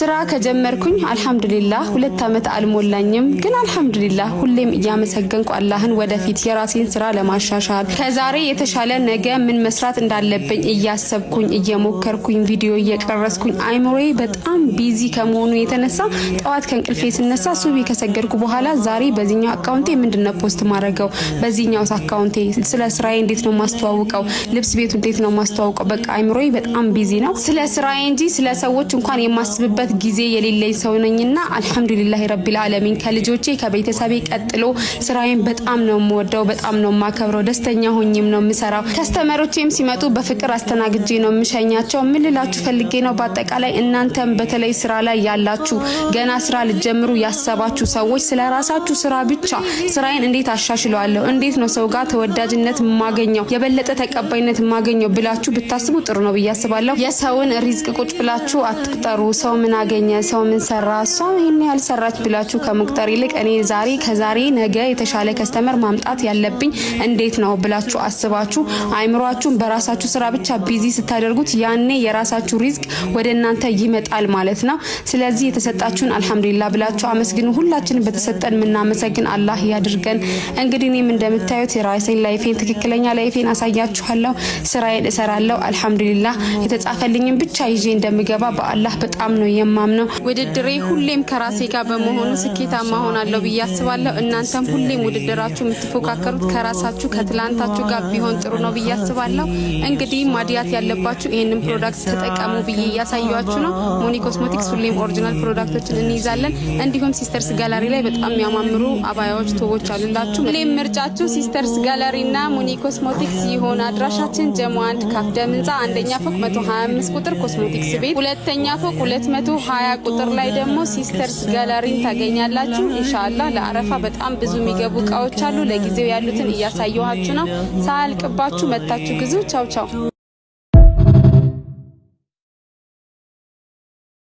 ስራ ከጀመርኩኝ አልহামዱሊላህ 2 አመት አልሞላኝም ግን አልহামዱሊላህ ሁሌም ያመሰገንኩ አላህን ወደፊት የራሴን ስራ ለማሻሻል ከዛሬ የተሻለ ነገ ምን መስራት እንዳለብኝ እያሰብኩኝ እየሞከርኩኝ ቪዲዮ እየቀረስኩኝ አይሞሬ በጣም ቢዚ ከመሆኑ የተነሳ ጧት ከእንቅልፌ ስነሳ ሱቢ ከሰገድኩ በኋላ ዛሬ በዚህኛው አካውንቴ ምንድነው ፖስት ማድረገው በዚህኛው አካውንቴ ስለ ስራዬ እንዴት ነው ማስተዋወቀው ልብስ ቤቱ እንዴት ነው ማስተዋወቀው በቃ አይሞሬ በጣም ቢዚ ነው ስለ ስራዬ እንጂ ስለ ሰዎች እንኳን የማስብበት ጊዜ የሌለኝ ሰው ነኝና አልহামዱሊላህ ረቢል ዓለሚን ከልጆቼ ከቤተሰቤ ቀጥሎ ስራዬን በጣም ነው የምወደው በጣም ነው ማከብረው ደስተኛ ሆኜም ነው የምሰራው ከስተመሮቼም ሲመጡ በፍቅር አስተናግጄ ነው የምሸኛቸው ምን ልላችሁ ፈልጌ ነው በአጠቃላይ እናንተም በተለይ ስራ ላይ ያላችሁ ገና ስራ ልጀምሩ ያሰባችሁ ሰዎች ስለራሳችሁ ስራ ብቻ ስራዬን እንዴት አሻሽለዋለሁ እንዴት ነው ሰው ጋር ተወዳጅነት ማገኘው የበለጠ ተቀባይነት ማገኘው ብላችሁ ብታስቡ ጥሩ ነው ብያስባለሁ የሰውን ሪዝቅ ቁጭ ብላችሁ አትቅጠሩ ሰው ምን አገኘ ሰው ምን ሰራ ሰው ይሄን ያልሰራች ብላችሁ ከመቅጠር ይልቅ እኔ ዛሬ ከዛሬ ነገ የተሻለ ከስተመር ማምጣት ያለብኝ እንዴት ነው ብላችሁ አስባችሁ አይምሮአችሁን በራሳችሁ ስራ ብቻ ቢዚ ስታደርጉት ያኔ የራሳችሁ ሪዝቅ ወደናንተ ይመጣል ማለት ነው ስለዚህ የተሰጣችሁን አልহামዱሊላህ ብላችሁ አመስግኑ ሁላችንም በተሰጠን ምናመሰግን አላህ ያድርገን እንግዲህ እኔም እንደምታዩት የራሴን ላይፌን ትክክለኛ ላይፌን አሳያችኋለሁ ስራዬን እሰራለሁ አልহামዱሊላህ የተጻፈልኝን ብቻ ይዤ እንደምገባ በአላህ በጣም ነው የማምነው ውድድሬ ሁሌም ከራሴ ጋር በመሆኑ ስኬታማ ሆናለሁ ብያስባለሁ እናንተም ሁሌም ውድድራችሁ የምትፎካከሩት ከራሳችሁ ከትላንታችሁ ጋር ቢሆን ጥሩ ነው ብያስባለሁ እንግዲህ ማዲያት ያለባችሁ ይሄንን ፕሮዳክት ተጠቀሙ ብዬ ያሳያችሁ ነው ሙኒ ኮስሞቲክስ ሁሌም ኦሪጂናል ፕሮዳክቶችን እንይዛለን እንዲሁም ሲስተርስ ጋላሪ ላይ በጣም የሚያማምሩ አባያዎች ቶቦች አሉላችሁ ሁሌም ምርጫችሁ ሲስተርስ ጋላሪና ሙኒ ኮስሞቲክስ ይሆን አድራሻችን ጀሞ 1 ካፍደም ህንጻ አንደኛ ፎቅ 125 ቁጥር ኮስሞቲክስ ቤት ሁለተኛ ፎቅ 220 ቁጥር ላይ ደግሞ ሲስተርስ ጋላሪን ታገኛላችሁ ኢንሻአላህ ለአረፋ በጣም ብዙ የሚገቡ ቃዎች አሉ ለጊዜው ያሉትን እያሳየኋችሁ ነው ሳልቅባችሁ መጣችሁ ግዙ ቻው ቻው